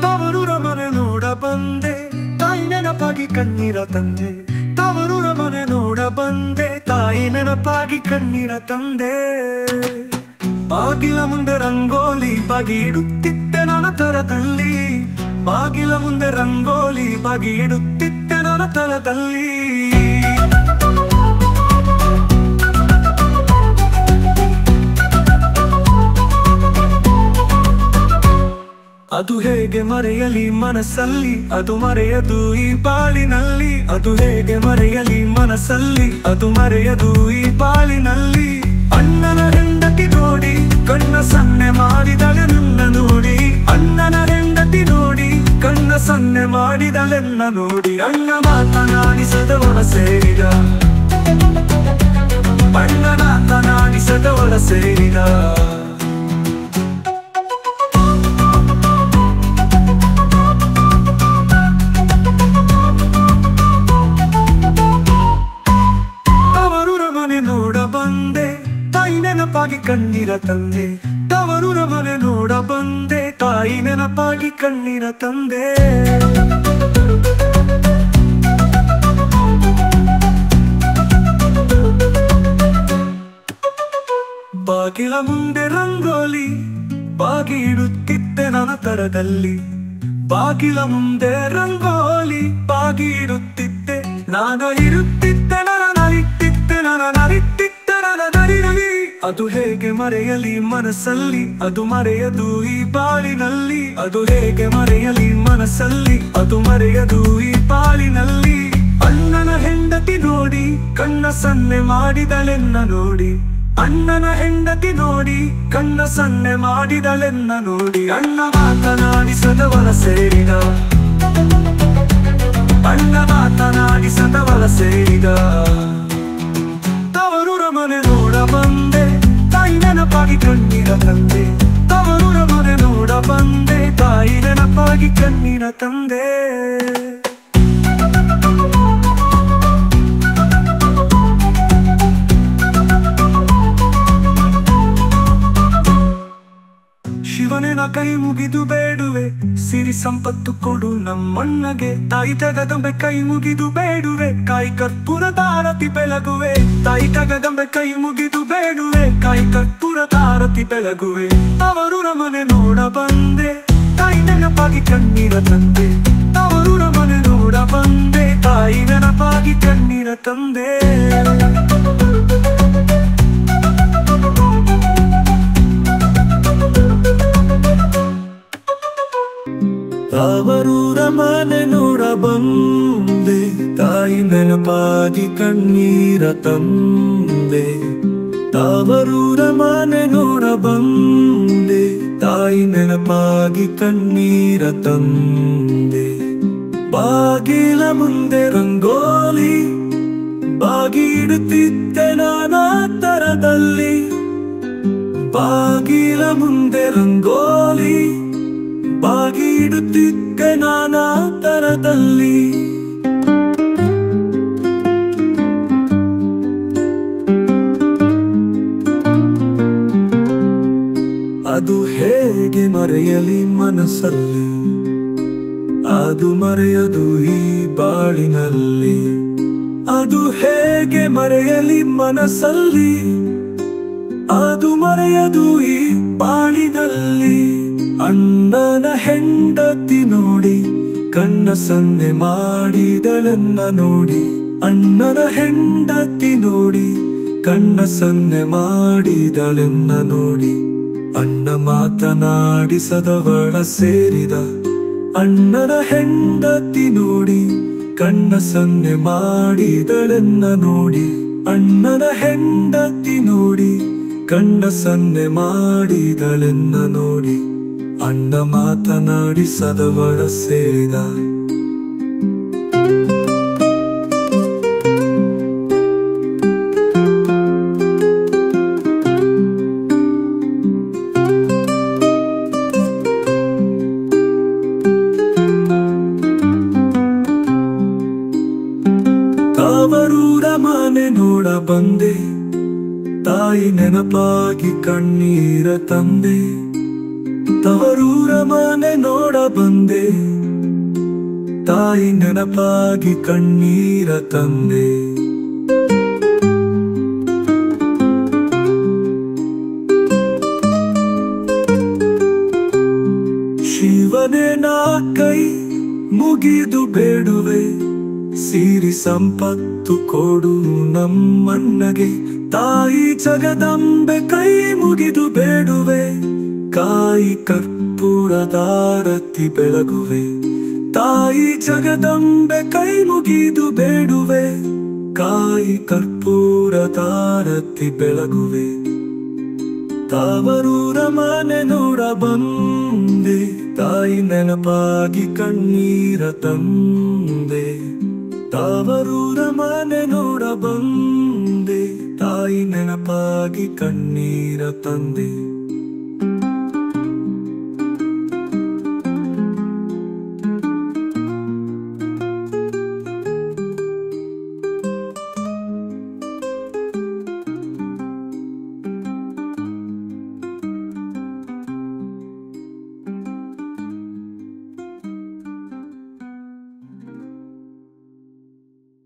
ತವರೂರ ಮನೆ ನೋಡ ಬಂದೆ, ತಾಯಿ ನೆನಪಾಗಿ ಕಣ್ಣೀರ ತಂದೆ. ತವರೂರ ಮನೆ ನೋಡ ಬಂದೆ, ತಾಯಿ ನೆನಪಾಗಿ ಕಣ್ಣೀರ ತಂದೆ. ಬಾಗಿಲ ಮುಂದೆ ರಂಗೋಲಿ ಬಾಗಿ ಇಡುತ್ತಿದ್ದೆ ನನ್ನ ತರದಲ್ಲಿ. ಬಾಗಿಲ ಮುಂದೆ ರಂಗೋಲಿ ಬಾಗಿ ಇಡುತ್ತಿದ್ದೆ ನನ್ನ ತರದಲ್ಲಿ. ಅದು ಹೇಗೆ ಮರೆಯಲಿ ಮನಸ್ಸಲ್ಲಿ, ಅದು ಮರೆಯದು ಈ ಬಾಳಿನಲ್ಲಿ. ಅದು ಹೇಗೆ ಮರೆಯಲಿ ಮನಸ್ಸಲ್ಲಿ, ಅದು ಮರೆಯದು ಈ ಬಾಳಿನಲ್ಲಿ. ಅಣ್ಣನ ಹೆಂಡತಿ ನೋಡಿ ಕಣ್ಣ ಸನ್ನೆ ಮಾಡಿದಳೆ ನನ್ನ ನೋಡಿ. ಅಣ್ಣನ ಹೆಂಡತಿ ನೋಡಿ ಕಣ್ಣ ಸನ್ನೆ ಮಾಡಿದಳೆನ್ನ ನೋಡಿ. ಅಣ್ಣ ಮಾತನಾಡಿಸದವಳ ಸೇರಿದ, ಅಣ್ಣ ಮಾತನಾಡಿಸದವಳ ಸೇರಿದ. ನೆನಪಾಗಿ ಕಣ್ಣೀರ ತಂದೆ. ತವರೂರ ಮನೆ ನೋಡ ಬಂದೆ, ತಾಯಿ ನೆನಪಾಗಿ ಕಣ್ಣೀರ ತಂದೆ. ಬಾಗಿಲ ಮುಂದೆ ರಂಗೋಲಿ ಬಾಗಿ ಇಡುತ್ತಿದ್ದೆ ನನ್ನ ತರದಲ್ಲಿ. ಬಾಗಿಲ ಮುಂದೆ ರಂಗೋಲಿ ಬಾಗಿ ಇಡುತ್ತಿದ್ದೆ, ನಾನು ಇರುತ್ತಿದ್ದೆ ನನ್ನ ನರಿತ್ತಿದ್ದೆ, ನನ್ನ ನರಿತ್ತಿದ್ದೆ ನನ್ನ ನರಿರಲಿ. ಅದು ಹೇಗೆ ಮರೆಯಲಿ ಮನಸ್ಸಲ್ಲಿ, ಅದು ಮರೆಯದು ಈ ಬಾಳಿನಲ್ಲಿ. ಅದು ಹೇಗೆ ಮರೆಯಲಿ ಮನಸ್ಸಲ್ಲಿ, ಅದು ಮರೆಯದು ಈ ಬಾಳಿನಲ್ಲಿ. ಅಣ್ಣನ ಹೆಂಡತಿ ನೋಡಿ ಕಣ್ಣ ಸನ್ನೆ ಮಾಡಿದಳೆನ್ನ ನೋಡಿ. ಅಣ್ಣನ ಹೆಂಡತಿ ನೋಡಿ ಕಣ್ಣ ಸನ್ನೆ ಮಾಡಿದಳೆನ್ನ ನೋಡಿ. ಅಣ್ಣ ಮಾತನಾಡಿಸದವಳ ಸೇರಿದ, ಅಣ್ಣ ಮಾತನಾಡಿಸದವಳ ಸೇರಿದ. ತವರೂರ ಮನೆ ನೋಡ ಬಂದೆ, ತಾಯಿ ನೆನಪಾಗಿ ಕಣ್ಣೀರ ತಂದೆ. ತವರೂರ ಮನೆ ನೋಡ ಬಂದೆ, ತಾಯಿ ನೆನಪಾಗಿ ಕಣ್ಣೀರ ತಂದೆ. ಶಿವನ ಕೈ ಮುಗಿದು ಬೇಡುವೆ, ಸಿರಿ ಸಂಪತ್ತು ಕೊಡು ನಮ್ಮಣ್ಣಗೆ. ತಾಯಿ ತಗದಂಬೆ ಕೈ ಮುಗಿದು ಬೇಡುವೆ, ಕಾಯಿ ಕರ್ಪೂರದ ಆರತಿ ಬೆಳಗುವೆ. ತಾಯಿ ತಗದಂಬೆ ಕೈ ಮುಗಿದು ಬೇಡುವೆ, ಕಾಯಿ ಕರ್ಪೂರದ ಆರತಿ ಬೆಳಗುವೆ. ತವರೂರ ಮನೆ ನೋಡ ಬಂದೆ, ತಾಯಿ ನೆನಪಾಗಿ ಕಣ್ಣೀರ ತಂದೆ. ತವರೂರ ಮನೆ ನೋಡ ಬಂದೆ, ತಾಯಿ ನೆನಪಾಗಿ ಕಣ್ಣೀರ ತಂದೆ. ತವರೂರ ಮನೆ ನೋಡ ಬಂದೆ, ತಾಯಿ ನೆನಪಾಗಿ ಕಣ್ಣೀರ ತಂದೆ. ತವರೂರ ಮನೆ ನೋಡ ಬಂದೆ, ತಾಯಿ ನೆನಪಾಗಿ ಕಣ್ಣೀರ ತಂದೆ. ಬಾಗಿಲ ಮುಂದೆ ರಂಗೋಲಿ ಬಾಗಿ ಇಡುತ್ತಿದ್ದೆ ನಾನಾ ತರದಲ್ಲಿ. ಬಾಗಿಲ ಮುಂದೆ ರಂಗೋಲಿ ಬಾಗಿ ಇಡುತ್ತಿದ್ದೆ ನಾನಾ ತರದಲ್ಲಿ. ಅದು ಹೇಗೆ ಮರೆಯಲಿ ಮನಸ್ಸಲ್ಲಿ, ಅದು ಮರೆಯದು ಈ ಬಾಳಿನಲ್ಲಿ. ಅದು ಹೇಗೆ ಮರೆಯಲಿ ಮನಸ್ಸಲ್ಲಿ, ಅದು ಮರೆಯದು ಈ ಬಾಳಿನಲ್ಲಿ. ಅಣ್ಣನ ಹೆಂಡತಿ ನೋಡಿ ಕಣ್ಣ ಸನ್ನೆ ಮಾಡಿದಳೆನ್ನ ನೋಡಿ. ಅಣ್ಣನ ಹೆಂಡತಿ ನೋಡಿ ಕಣ್ಣ ಸನ್ನೆ ಮಾಡಿದಳೆನ್ನ ನೋಡಿ. ಅಣ್ಣ ಮಾತನಾಡಿಸದವಳ ಸೇರಿದ, ಅಣ್ಣನ ಹೆಂಡತಿ ನೋಡಿ ಕಣ್ಣ ಸನ್ನೆ ಮಾಡಿದಳೆನ್ನ ನೋಡಿ. ಅಣ್ಣನ ಹೆಂಡತಿ ನೋಡಿ ಕಣ್ಣ ಸನ್ನೆ ಮಾಡಿದಳೆನ್ನ ನೋಡಿ. ಅಣ್ಣ ಮಾತನಾಡಿಸದವಳ ಸೇರಿದ. ತವರೂರ ಮನೆ ನೋಡ ಬಂದೆ, ತಾಯಿ ನೆನಪಾಗಿ ಕಣ್ಣೀರ ತಂದೆ. ತವರೂರ ಮನೆ ನೋಡ ಬಂದೆ, ತಾಯಿ ನೆನಪಾಗಿ ಕಣ್ಣೀರ ತಂದೆ. ಶಿವನೇ ನಾ ಕೈ ಮುಗಿದು ಬೇಡುವೆ, ಸಿರಿ ಸಂಪತ್ತು ಕೊಡು ನಮ್ಮಣ್ಣಗೆ. ತಾಯಿ ಜಗದಂಬೆ ಕೈ ಮುಗಿದು ಬೇಡುವೆ, ಕಾಯಿ ಕರ್ಪೂರದಾರತಿ ಬೆಳಗುವೆ. ತಾಯಿ ಜಗದಂಬೆ ಕೈ ಮುಗಿದು ಬೇಡುವೆ, ಕಾಯಿ ಕರ್ಪೂರದಾರತಿ ಬೆಳಗುವೆ. ತಾವರೂರ ಮನೆ ನೋಡ ಬಂದೆ, ತಾಯಿ ನೆನಪಾಗಿ ಕಣ್ಣೀರ ತಂದೆ. ತಾವರೂರ ಮನೆ ನೋಡ ಬಂದೆ, ತಾಯಿ ನೆನಪಾಗಿ ಕಣ್ಣೀರ ತಂದೆ.